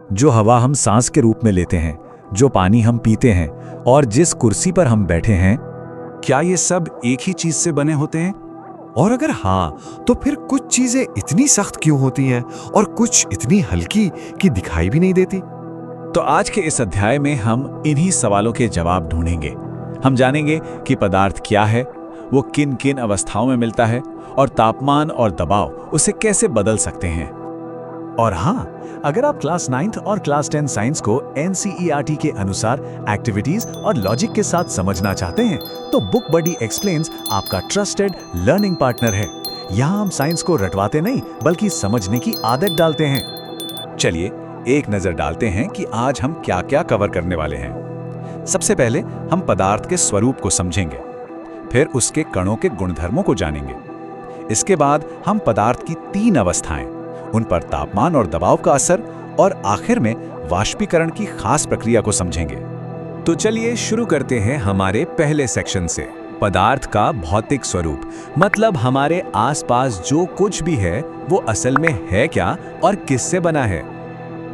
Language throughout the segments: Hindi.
जो हवा हम सांस के रूप में लेते हैं, जो पानी हम पीते हैं और जिस कुर्सी पर हम बैठे हैं, क्या ये सब एक ही चीज से बने होते हैं? और अगर हाँ, तो फिर कुछ चीजें इतनी सख्त क्यों होती हैं और कुछ इतनी हल्की कि दिखाई भी नहीं देती? तो आज के इस अध्याय में हम इन्हीं सवालों के जवाब ढूंढेंगे। हम जानेंगे कि पदार्थ क्या है, वो किन किन अवस्थाओं में मिलता है और तापमान और दबाव उसे कैसे बदल सकते हैं। और हाँ, अगर आप क्लास 9th और क्लास 10 साइंस को NCERT के अनुसार एक्टिविटीज और लॉजिक के साथ समझना चाहते हैं, तो बुक बडी एक्सप्लेन्स आपका ट्रस्टेड लर्निंग पार्टनर है। यहाँ हम साइंस को रटवाते नहीं, बल्कि समझने की आदत डालते हैं। चलिए एक नजर डालते हैं कि आज हम क्या क्या कवर करने वाले हैं। सबसे पहले हम पदार्थ के स्वरूप को समझेंगे, फिर उसके कणों के गुणधर्मों को जानेंगे। इसके बाद हम पदार्थ की 3 अवस्थाएं, उन पर तापमान और दबाव का असर और आखिर में वाष्पीकरण की खास प्रक्रिया को समझेंगे। तो चलिए शुरू करते हैं हमारे पहले सेक्शन से, पदार्थ का भौतिक स्वरूप। मतलब हमारे आसपास जो कुछ भी है वो असल में है क्या और किससे बना है।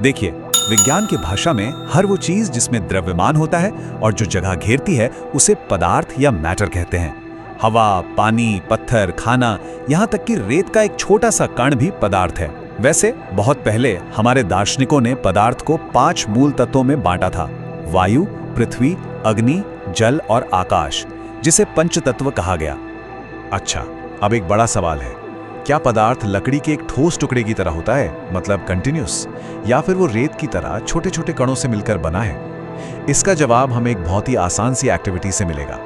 देखिए, विज्ञान की भाषा में हर वो चीज जिसमें द्रव्यमान होता है और जो जगह घेरती है उसे पदार्थ या मैटर कहते हैं। हवा, पानी, पत्थर, खाना, यहाँ तक कि रेत का एक छोटा सा कण भी पदार्थ है। वैसे बहुत पहले हमारे दार्शनिकों ने पदार्थ को 5 मूल तत्वों में बांटा था: वायु, पृथ्वी, अग्नि, जल और आकाश, जिसे पंचतत्व कहा गया। अच्छा, अब एक बड़ा सवाल है, क्या पदार्थ लकड़ी के एक ठोस टुकड़े की तरह होता है, मतलब कंटिन्यूस, या फिर वो रेत की तरह छोटे छोटे कणों से मिलकर बना है? इसका जवाब हमें एक बहुत ही आसान सी एक्टिविटी से मिलेगा।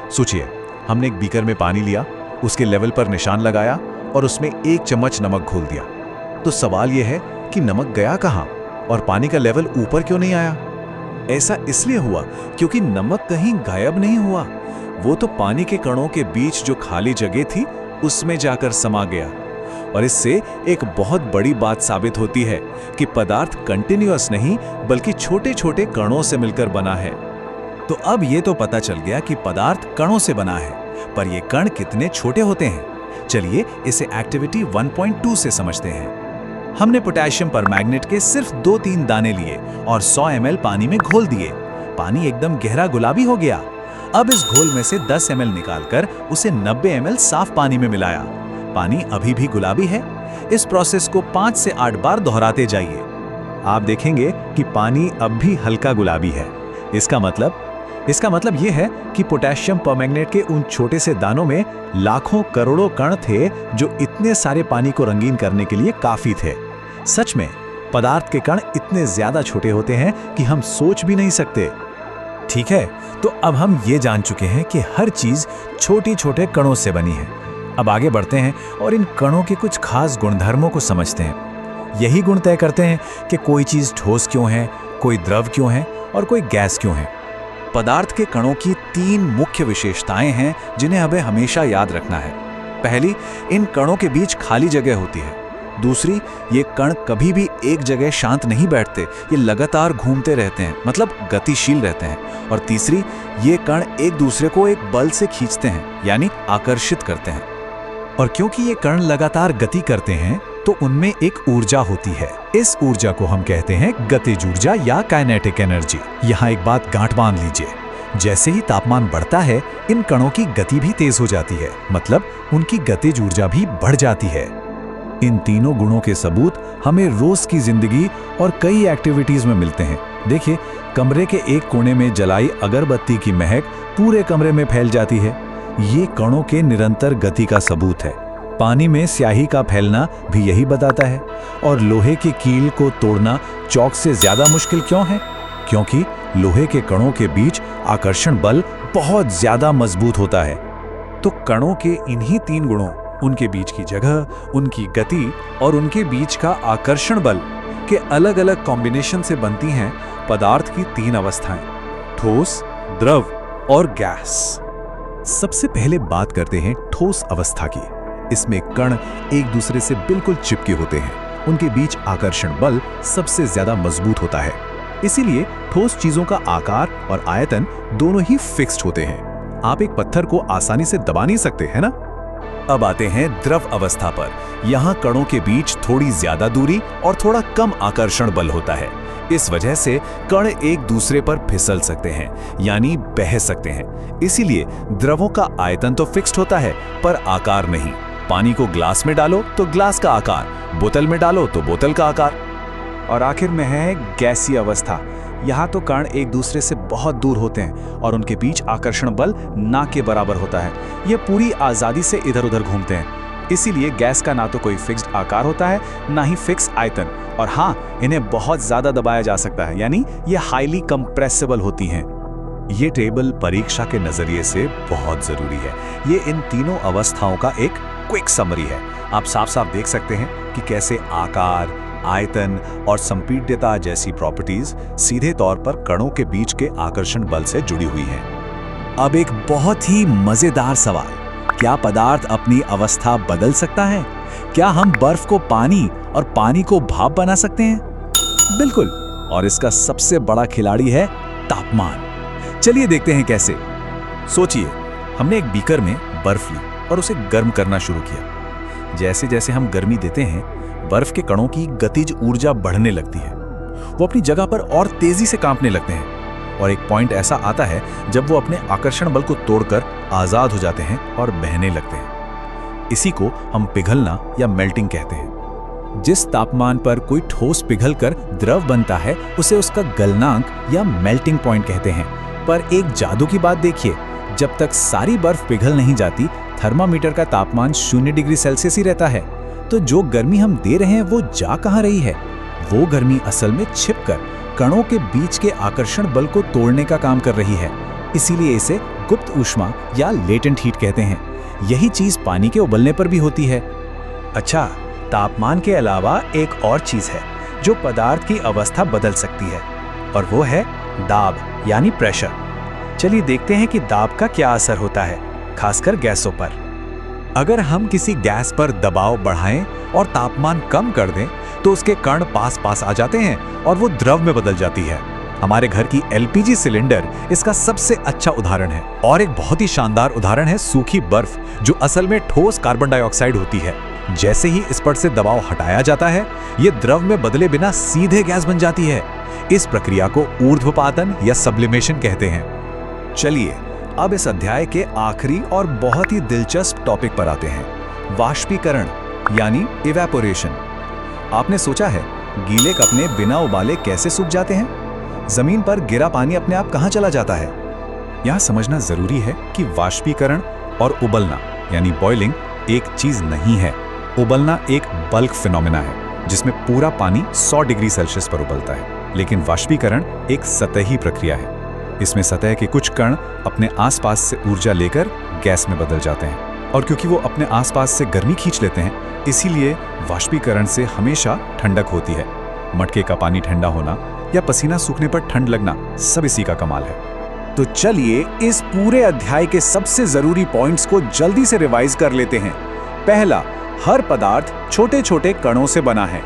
सोचिए, हमने एक बीकर में पानी लिया, उसके लेवल पर निशान लगाया और उसमें 1 चम्मच नमक घोल दिया। तो सवाल यह है कि नमक गया कहाँ और पानी का लेवल ऊपर क्यों नहीं आया? ऐसा इसलिए हुआ क्योंकि नमक कहीं गायब नहीं हुआ, वो तो पानी के कणों के बीच जो खाली जगह थी उसमें जाकर समा गया। और इससे एक बहुत बड़ी बात साबित होती है कि पदार्थ कंटिन्यूअस नहीं बल्कि छोटे छोटे कणों से मिलकर बना है। तो अब ये तो पता चल गया कि पदार्थ कणों से बना है, पर ये कण कितने छोटे होते हैं। चलिए इसे एक्टिविटी 1.2 से समझते हैं। हमने पोटेशियम परमैंगनेट के सिर्फ 2-3 दाने लिए और 100 ml पानी में घोल दिए। पानी एकदम गहरा गुलाबी हो गया। अब इस घोल में से 10 ml निकालकर उसे 90 ml साफ पानी में मिलाया। पानी अभी भी गुलाबी है। इस प्रोसेस को 5 से 8 बार दोहराते जाइए। आप देखेंगे कि पानी अब भी हल्का गुलाबी है। इसका मतलब यह है कि पोटेशियम परमैंगनेट के उन छोटे से दानों में लाखों करोड़ों कण थे जो इतने सारे पानी को रंगीन करने के लिए काफी थे। सच में पदार्थ के कण इतने ज्यादा छोटे होते हैं कि हम सोच भी नहीं सकते। ठीक है, तो अब हम ये जान चुके हैं कि हर चीज छोटे छोटे कणों से बनी है। अब आगे बढ़ते हैं और इन कणों के कुछ खास गुणधर्मों को समझते हैं। यही गुण तय करते हैं कि कोई चीज ठोस क्यों है, कोई द्रव क्यों है और कोई गैस क्यों है। पदार्थ के कणों की 3 मुख्य विशेषताएं हैं जिन्हें हमें हमेशा याद रखना है। पहली, इन कणों के बीच खाली जगह होती है। दूसरी, ये कण कभी भी एक जगह शांत नहीं बैठते, ये लगातार घूमते रहते हैं, मतलब गतिशील रहते हैं। और तीसरी, ये कण एक दूसरे को एक बल से खींचते हैं, यानी आकर्षित करते हैं। और क्योंकि ये कण लगातार गति करते हैं तो उनमें एक ऊर्जा होती है। इस ऊर्जा को हम कहते हैं गतिज ऊर्जा या काइनेटिक एनर्जी। यहाँ एक बात गांठ बांध लीजिए, जैसे ही तापमान बढ़ता है इन कणों की गति भी तेज हो जाती है, मतलब उनकी गतिज ऊर्जा भी बढ़ जाती है। इन तीनों गुणों के सबूत हमें रोज की जिंदगी और कई एक्टिविटीज में मिलते हैं। देखिए, कमरे के एक कोने में जलाई अगरबत्ती की महक पूरे कमरे में फैल जाती है। ये कणों के निरंतर गति का सबूत है। पानी में स्याही का फैलना भी यही बताता है। और लोहे की कील को तोड़ना चॉक से ज्यादा मुश्किल क्यों है? क्योंकि लोहे के कणों के बीच आकर्षण बल बहुत ज्यादा मजबूत होता है। तो कणों के इन्हीं 3 गुणों, उनके बीच की जगह, उनकी गति और उनके बीच का आकर्षण बल के अलग अलग कॉम्बिनेशन से बनती हैं पदार्थ की 3 अवस्थाएं: ठोस, द्रव और गैस। सबसे पहले बात करते हैं ठोस अवस्था की। इसमें कण एक दूसरे से बिल्कुल चिपके होते हैं। उनके बीच आकर्षण बल सबसे ज्यादा मजबूत होता है। इसीलिए ठोस चीजों का आकार और आयतन दोनों ही फिक्स्ड होते हैं। आप एक पत्थर को आसानी से दबा नहीं सकते, है ना? अब आते हैं द्रव अवस्था पर। यहाँ कणों के बीच थोड़ी ज्यादा दूरी और थोड़ा कम आकर्षण बल होता है। इस वजह से कण एक दूसरे पर फिसल सकते हैं, यानी बह सकते हैं। इसीलिए द्रवों का आयतन तो फिक्स्ड होता है, पर आकार नहीं। पानी को ग्लास में डालो तो ग्लास का आकार, बोतल में डालो तो बोतल का आकार। और आखिर में है गैसीय अवस्था। यहाँ तो कण एक दूसरे से बहुत दूर होते हैं और उनके बीच आकर्षण बल ना के बराबर होता है। ये पूरी आज़ादी से इधर उधर घूमते हैं। इसीलिए गैस का ना तो कोई फिक्स्ड आकार होता है, ना ही फिक्स आयतन। और हाँ, इन्हें बहुत ज़्यादा दबाया जा सकता है, यानी ये हाईली कंप्रेसिबल होती हैं। ये टेबल परीक्षा के नजरिए से बहुत जरूरी है। ये इन तीनों अवस्थाओं का एक क्विक समरी है। आप साफ साफ देख सकते हैं कि कैसे आकार, आयतन और संपीड्यता जैसी प्रॉपर्टीज सीधे तौर पर कणों के बीच के आकर्षण बल से जुड़ी हुई हैं। अब एक बहुत ही मजेदार सवाल, क्या पदार्थ अपनी अवस्था बदल सकता है? क्या हम बर्फ को पानी और पानी को भाप बना सकते हैं? बिल्कुल, और इसका सबसे बड़ा खिलाड़ी है तापमान। चलिए देखते हैं कैसे। सोचिए, हमने एक बीकर में बर्फ ली और उसे गर्म करना शुरू किया। जैसे जैसे हम गर्मी देते हैं, बर्फ के कणों की गतिज ऊर्जा बढ़ने लगती है। वो अपनी जगह पर और तेजी से कांपने लगते हैं और एक पॉइंट ऐसा आता है जब वो अपने आकर्षण बल को तोड़कर आजाद हो जाते हैं और बहने लगते हैं। इसी को हम पिघलना या मेल्टिंग कहते हैं। जिस तापमान पर कोई ठोस पिघलकर द्रव बनता है, उसे उसका गलनांक या मेल्टिंग पॉइंट कहते हैं। पर एक जादू की बात देखिए, जब तक सारी बर्फ पिघल नहीं जाती, थर्मामीटर का तापमान 0 डिग्री सेल्सियस ही रहता है। तो जो गर्मी हम दे रहे हैं वो जा कहाँ रही है? वो गर्मी असल में छिपकर कणों के बीच के आकर्षण बल को तोड़ने का काम कर रही है। इसीलिए इसे गुप्त ऊष्मा या लेटेंट हीट कहते हैं। यही चीज पानी के उबलने पर भी होती है। अच्छा, तापमान के अलावा एक और चीज है जो पदार्थ की अवस्था बदल सकती है, और वो है दाब यानी प्रेशर। चलिए देखते हैं कि दाब का क्या असर होता है, खासकर गैसों पर। अगर हम किसी गैस पर दबाव बढ़ाएं और तापमान कम कर दें, तो उसके कण पास पास आ जाते हैं और वो द्रव में बदल जाती है। हमारे घर की एलपीजी सिलेंडर इसका सबसे अच्छा उदाहरण है। और एक बहुत ही शानदार उदाहरण है सूखी बर्फ, जो असल में ठोस कार्बन डाइऑक्साइड होती है। जैसे ही इस पर से दबाव हटाया जाता है, ये द्रव में बदले बिना सीधे गैस बन जाती है। इस प्रक्रिया को ऊर्ध्वपातन या सब्लिमेशन कहते हैं। चलिए अब इस अध्याय के आखिरी और बहुत ही दिलचस्प टॉपिक पर आते हैं, वाष्पीकरण यानी इवेपोरेशन। आपने सोचा है गीले कपड़े बिना उबाले कैसे सूख जाते हैं? जमीन पर गिरा पानी अपने आप कहां चला जाता है? यह समझना जरूरी है कि वाष्पीकरण और उबलना यानी बॉइलिंग एक चीज नहीं है। उबलना एक बल्क फिनोमेना है जिसमें पूरा पानी 100 डिग्री सेल्सियस पर उबलता है, लेकिन वाष्पीकरण एक सतही प्रक्रिया है। इसमें सतह के कुछ कण अपने आसपास से ऊर्जा लेकर गैस में बदल जाते हैं, और क्योंकि वो अपने आसपास से गर्मी खींच लेते हैं, इसीलिए वाष्पीकरण से हमेशा ठंडक होती है। मटके का पानी ठंडा होना या पसीना सूखने पर ठंड लगना, सब इसी का कमाल है। तो चलिए इस पूरे अध्याय के सबसे जरूरी पॉइंट्स को जल्दी से रिवाइज कर लेते हैं। पहला, हर पदार्थ छोटे छोटे कणों से बना है।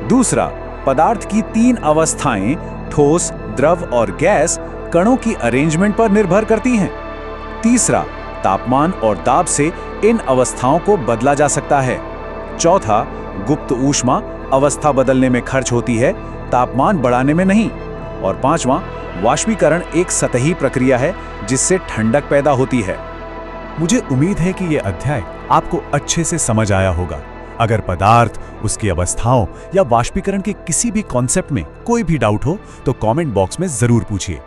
दूसरा, पदार्थ की 3 अवस्थाएं ठोस, द्रव और गैस कणों की अरेंजमेंट पर निर्भर करती हैं। तीसरा, तापमान और दाब से इन अवस्थाओं को बदला जा सकता है। चौथा, गुप्त ऊष्मा अवस्था बदलने में खर्च होती है, तापमान बढ़ाने में नहीं। और पांचवां, वाष्पीकरण एक सतही प्रक्रिया है जिससे ठंडक पैदा होती है। मुझे उम्मीद है कि यह अध्याय आपको अच्छे से समझ आया होगा। अगर पदार्थ, उसकी अवस्थाओं या वाष्पीकरण के किसी भी कॉन्सेप्ट में कोई भी डाउट हो तो कमेंट बॉक्स में जरूर पूछिए।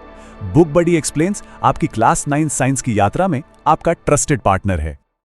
बुक बडी एक्सप्लेन्स आपकी क्लास 9 साइंस की यात्रा में आपका ट्रस्टेड पार्टनर है।